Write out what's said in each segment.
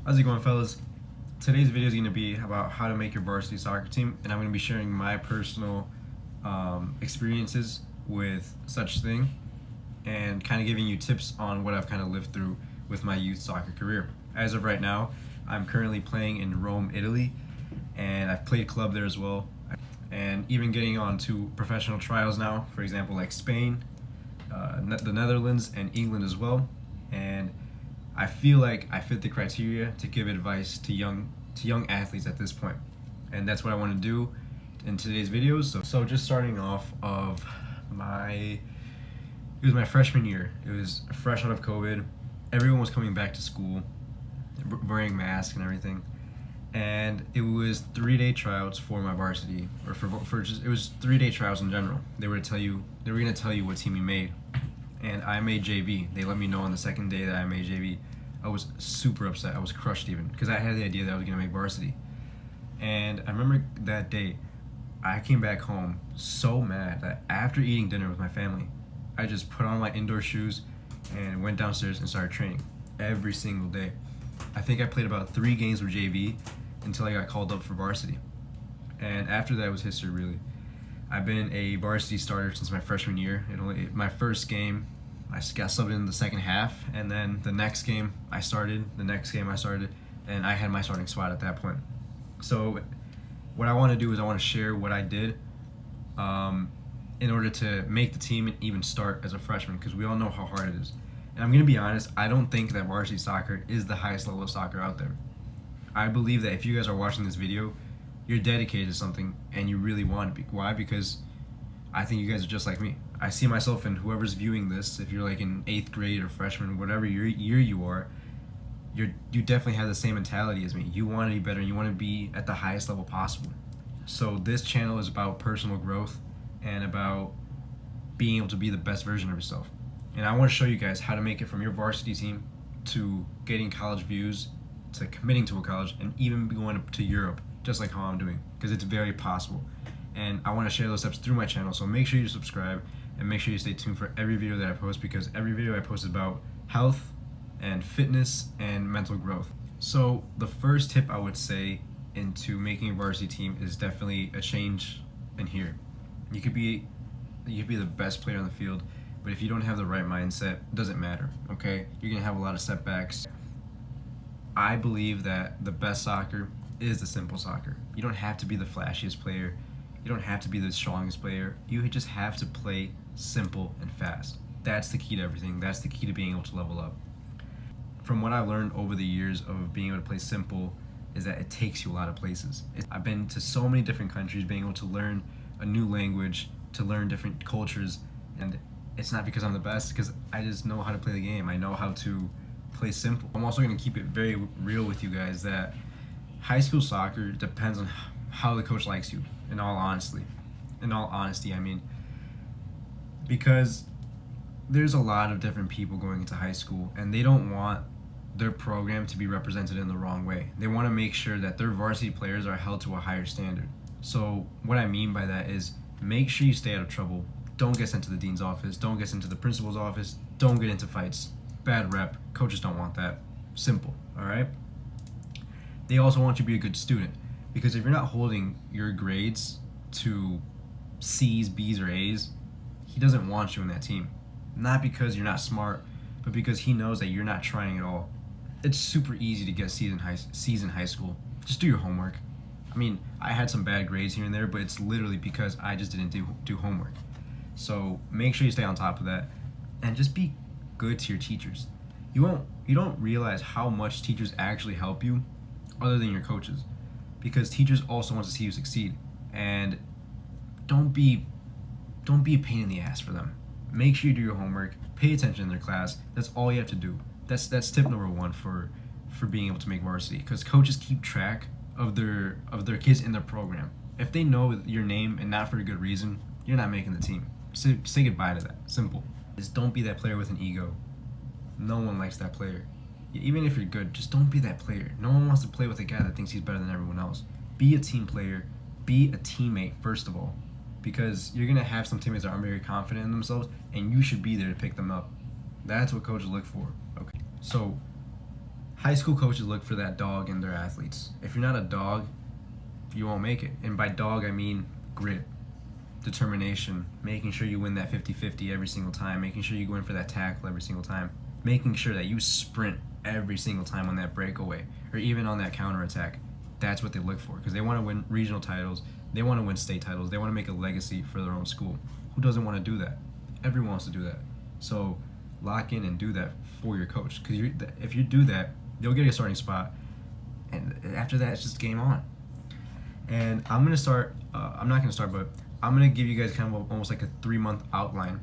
How's it going, fellas? Today's video is going to be about how to make your varsity soccer team, and I'm going to be sharing my personal experiences with such thing and kind of giving you tips on what I've kind of lived through with my youth soccer career. As of right now, I'm currently playing in Rome, Italy, and I've played club there as well, and even getting on to professional trials now, for example, like Spain, the Netherlands, and England as well. And I feel like I fit the criteria to give advice to young athletes at this point, and that's what I want to do in today's videos. So just starting off of it was my freshman year. It was fresh out of COVID. Everyone was coming back to school, wearing masks and everything, and it was 3-day tryouts for my varsity, or for just, it was 3-day tryouts in general. They were gonna tell you what team you made, and I made JV. They let me know on the second day that I made JV. I was super upset. I was crushed even because I had the idea that I was gonna make varsity. And I remember that day, I came back home so mad that after eating dinner with my family, I just put on my indoor shoes and went downstairs and started training every single day. I think I played about 3 games with JV until I got called up for varsity. And after that was history, really. I've been a varsity starter since my freshman year. My first game, I got subbed in the second half, and then the next game I started, and I had my starting spot at that point. So what I want to do is I want to share what I did in order to make the team and even start as a freshman, because we all know how hard it is. And I'm going to be honest, I don't think that varsity soccer is the highest level of soccer out there. I believe that if you guys are watching this video, you're dedicated to something and you really want to be. Why? Because I think you guys are just like me. I see myself in whoever's viewing this. If you're like in 8th grade or freshman, whatever year you are, you definitely have the same mentality as me. You want to be better and you want to be at the highest level possible. So this channel is about personal growth and about being able to be the best version of yourself. And I want to show you guys how to make it from your varsity team to getting college views, to committing to a college, and even going to Europe, just like how I'm doing, because it's very possible. And I want to share those steps through my channel, so make sure you subscribe and make sure you stay tuned for every video that I post, because every video I post is about health and fitness and mental growth. So the first tip I would say into making a varsity team is definitely a change in here. You could be the best player on the field, but if you don't have the right mindset, it doesn't matter, okay? You're gonna have a lot of setbacks. I believe that the best soccer is the simple soccer. You don't have to be the flashiest player. You don't have to be the strongest player. You just have to play simple and fast. That's the key to everything. That's the key to being able to level up. From what I've learned over the years of being able to play simple is that it takes you a lot of places. I've been to so many different countries, being able to learn a new language, to learn different cultures, and it's not because I'm the best, because I just know how to play the game. I know how to play simple. I'm also going to keep it very real with you guys that high school soccer depends on how the coach likes you, in all honesty, I mean, because there's a lot of different people going into high school and they don't want their program to be represented in the wrong way. They want to make sure that their varsity players are held to a higher standard. So what I mean by that is make sure you stay out of trouble. Don't get sent to the dean's office. Don't get sent to the principal's office. Don't get into fights. Bad rep. Coaches don't want that. Simple, all right? They also want you to be a good student, because if you're not holding your grades to C's, B's, or A's, he doesn't want you in that team. Not because you're not smart, but because he knows that you're not trying at all. It's super easy to get C's in high school. Just do your homework. I mean, I had some bad grades here and there, but it's literally because I just didn't do homework. So make sure you stay on top of that, and just be good to your teachers. You don't realize how much teachers actually help you, other than your coaches, because teachers also want to see you succeed. And don't be a pain in the ass for them. Make sure you do your homework, pay attention in their class. That's all you have to do. That's tip number 1 for being able to make varsity, because coaches keep track of their kids in their program. If they know your name and not for a good reason, you're not making the team. Say goodbye to that. Simple. Just don't be that player with an ego. No one likes that player. Even if you're good, just don't be that player. No one wants to play with a guy that thinks he's better than everyone else. Be a team player. Be a teammate, first of all, because you're going to have some teammates that aren't very confident in themselves, and you should be there to pick them up. That's what coaches look for. Okay. So high school coaches look for that dog in their athletes. If you're not a dog, you won't make it. And by dog, I mean grit, determination, making sure you win that 50-50 every single time, making sure you go in for that tackle every single time, making sure that you sprint every single time on that breakaway or even on that counterattack. That's what they look for because they want to win regional titles, they want to win state titles, they want to make a legacy for their own school. Who doesn't want to do that? Everyone wants to do that. So lock in and do that for your coach because if you do that, you'll get a starting spot, and after that, it's just game on. And I'm gonna start. I'm not gonna start, but I'm gonna give you guys kind of almost like a 3-month outline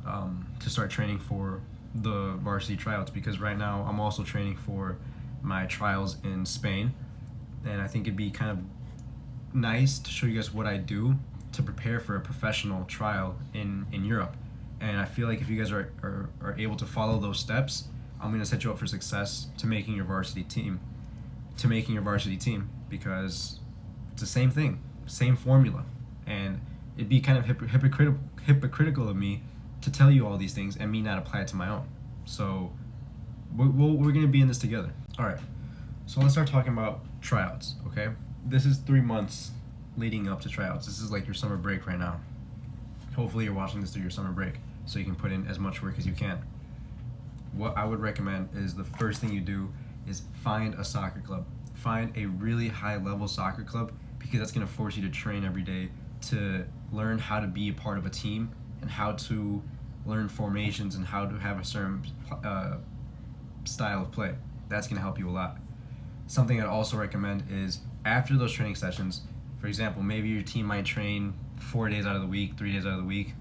to start training for the varsity tryouts because right now I'm also training for my trials in Spain, and I think it'd be kind of nice to show you guys what I do to prepare for a professional trial in Europe. And I feel like if you guys are able to follow those steps, I'm going to set you up for success to making your varsity team. Because it's the same thing, same formula. And it'd be kind of hypocritical of me to tell you all these things and me not apply it to my own. So we're going to be in this together. All right, so let's start talking about tryouts, okay? This is 3 months leading up to tryouts. This is like your summer break right now. Hopefully you're watching this through your summer break so you can put in as much work as you can. What I would recommend is the first thing you do is find a soccer club. Find a really high level soccer club because that's going to force you to train every day to learn how to be a part of a team and how to learn formations and how to have a certain style of play. That's going to help you a lot. Something I'd also recommend is after those training sessions, for example, maybe your team might train 4 days out of the week, 3 days out of the week.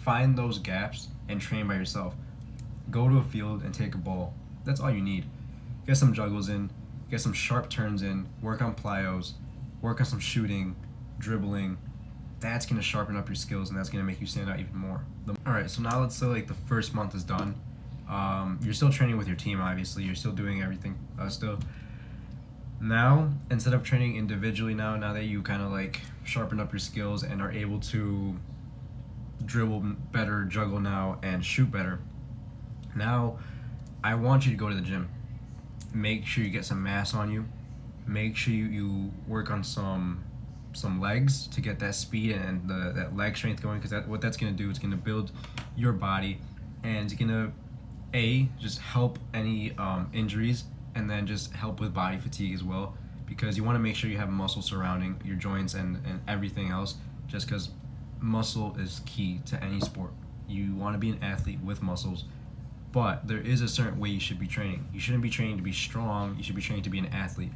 Find those gaps and train by yourself. Go to a field and take a ball. That's all you need. Get some juggles in, get some sharp turns in, work on plyos, work on some shooting, dribbling. That's going to sharpen up your skills and that's going to make you stand out even more. Alright, so now let's say like the first month is done. You're still training with your team, obviously. You're still doing everything still. Now, instead of training individually now that you kind of like sharpened up your skills and are able to dribble better, juggle now, and shoot better, now I want you to go to the gym. Make sure you get some mass on you. Make sure you work on some legs to get that speed and that leg strength going because what that's going to do is going to build your body and it's going to just help any injuries and then just help with body fatigue as well because you want to make sure you have muscle surrounding your joints and everything else just because muscle is key to any sport. You want to be an athlete with muscles, but there is a certain way you should be training. You shouldn't be training to be strong, you should be training to be an athlete.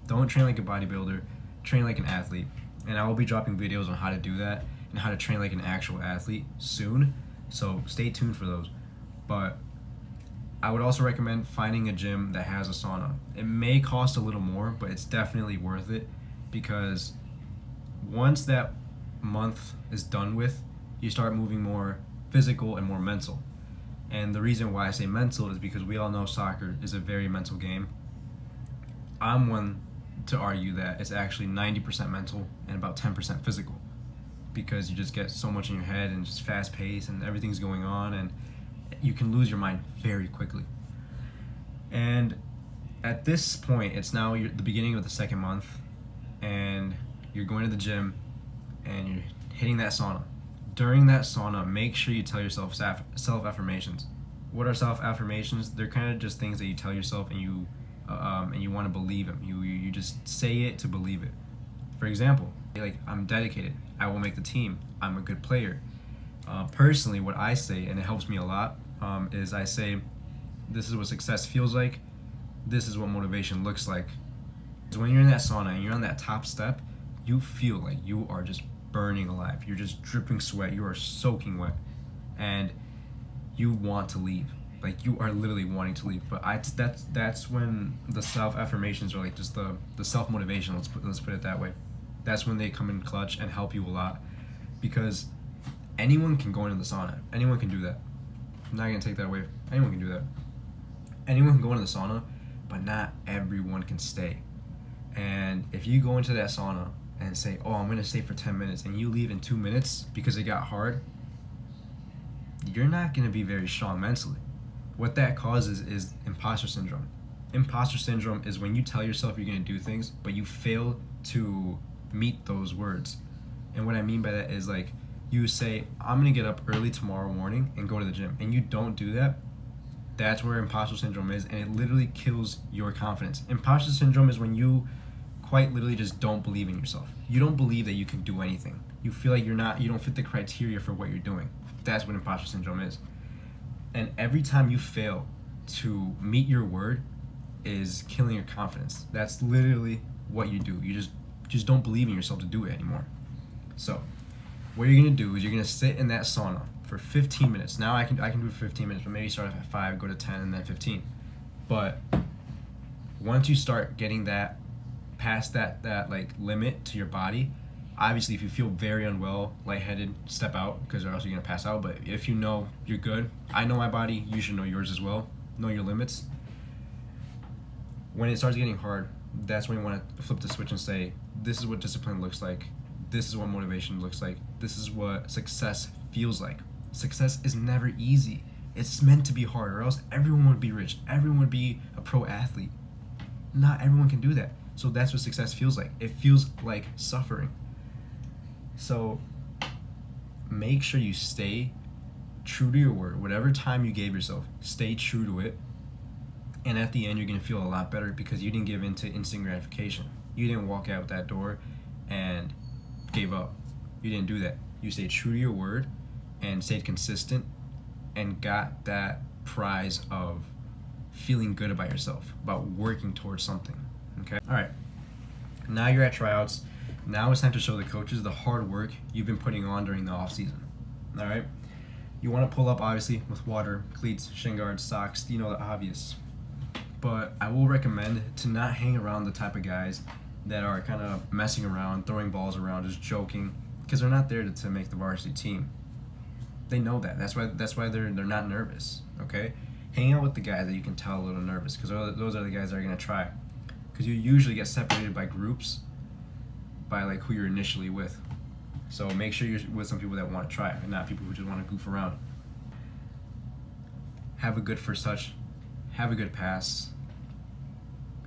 Don't train like a bodybuilder, train like an athlete. And I will be dropping videos on how to do that and how to train like an actual athlete soon, so stay tuned for those. But I would also recommend finding a gym that has a sauna. It may cost a little more, but it's definitely worth it because once that month is done with, you start moving more physical and more mental. And the reason why I say mental is because we all know soccer is a very mental game. I'm one to argue that it's actually 90% mental and about 10% physical because you just get so much in your head and just fast paced and everything's going on and you can lose your mind very quickly. And at this point, it's now the beginning of the second month and you're going to the gym and you're hitting that sauna. During that sauna, make sure you tell yourself self-affirmations. What are self-affirmations? They're kind of just things that you tell yourself and you want to believe them. You just say it to believe it. For example, like I'm dedicated. I will make the team. I'm a good player. Personally, what I say, and it helps me a lot, is I say, this is what success feels like. This is what motivation looks like. So when you're in that sauna and you're on that top step, you feel like you are just burning alive. You're just dripping sweat. You are soaking wet. And you want to leave. Like you are literally wanting to leave. But that's when the self-affirmations are like just the self-motivation, let's put it that way. That's when they come in clutch and help you a lot. Because anyone can go into the sauna. Anyone can do that. I'm not going to take that away. Anyone can do that. Anyone can go into the sauna, but not everyone can stay. And if you go into that sauna and say, oh, I'm going to stay for 10 minutes, and you leave in 2 minutes because it got hard, you're not going to be very strong mentally. What that causes is imposter syndrome. Imposter syndrome is when you tell yourself you're going to do things, but you fail to meet those words. And what I mean by that is like you say, I'm going to get up early tomorrow morning and go to the gym, and you don't do that. That's where imposter syndrome is, and it literally kills your confidence. Imposter syndrome is when you quite literally just don't believe in yourself. You don't believe that you can do anything. You feel like you don't fit the criteria for what you're doing. That's what imposter syndrome is. And every time you fail to meet your word is killing your confidence. That's literally what you do. You just don't believe in yourself to do it anymore. So what you're gonna do is you're gonna sit in that sauna for 15 minutes. Now I can do 15 minutes, but maybe start off at 5, go to 10, and then 15. But once you start getting that past that like limit to your body, obviously if you feel very unwell, lightheaded, step out, because or else you're gonna pass out. But if you know you're good, I know my body, you should know yours as well. Know your limits. When it starts getting hard, that's when you want to flip the switch and say, this is what discipline looks like. This is what motivation looks like. This is what success feels like. Success is never easy. It's meant to be hard, or else everyone would be rich. Everyone would be a pro athlete. Not everyone can do that. So that's what success feels like. It feels like suffering. So make sure you stay true to your word. Whatever time you gave yourself, stay true to it. And at the end, you're going to feel a lot better because you didn't give in to instant gratification. You didn't walk out that door and gave up. You didn't do that. You stayed true to your word and stayed consistent and got that prize of feeling good about yourself, about working towards something. Okay? All right. Now you're at tryouts. Now it's time to show the coaches the hard work you've been putting on during the off season. All right? You want to pull up, obviously, with water, cleats, shin guards, socks, you know, the obvious. But I will recommend to not hang around the type of guys that are kind of messing around, throwing balls around, just joking, because they're not there to make the varsity team. They know that. That's why they're not nervous. Okay, hang out with the guys that you can tell a little nervous, because those are the guys that are gonna try. Because you usually get separated by groups by like who you're initially with. So make sure you're with some people that want to try and not people who just want to goof around. Have a good first touch. Have a good pass,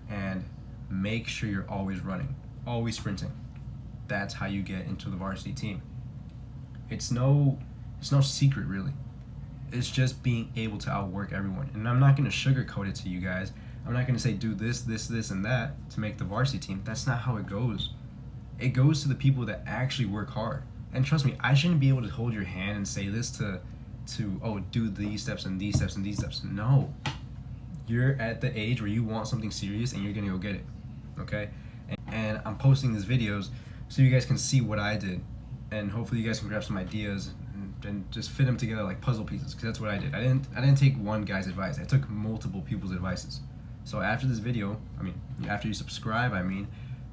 and make sure you're always running, always sprinting. That's how you get into the varsity team. It's no secret really. It's just being able to outwork everyone. And I'm not going to sugarcoat it to you guys. I'm not going to say do this, and that to make the varsity team. That's not how it goes. It goes to the people that actually work hard. And trust me, I shouldn't be able to hold your hand and say this to do these steps and these steps and these steps. No. You're at the age where you want something serious and you're gonna go get it, okay? And I'm posting these videos so you guys can see what I did, and hopefully you guys can grab some ideas and just fit them together like puzzle pieces, because that's what I did. I didn't take one guy's advice. I took multiple people's advices. So after this video, after you subscribe,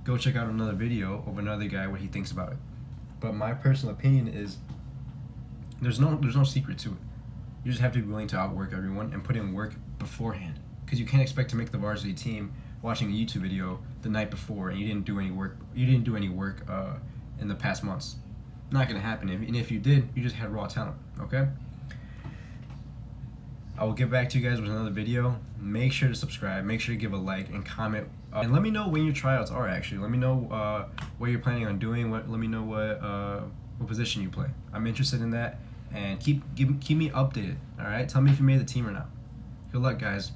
go check out another video of another guy, what he thinks about it. But my personal opinion is there's no secret to it. You just have to be willing to outwork everyone and put in work beforehand, because you can't expect to make the varsity team watching a YouTube video the night before and you didn't do any work in the past months. Not gonna happen. And if you did, you just had raw talent. Okay, I will get back to you guys with another video. Make sure to subscribe, make sure to give a like and comment, and let me know when your tryouts are. Actually, let me know what you're planning on doing. Let me know what position you play. I'm interested in that, and keep me updated. All right, tell me if you made the team or not. Good luck, guys.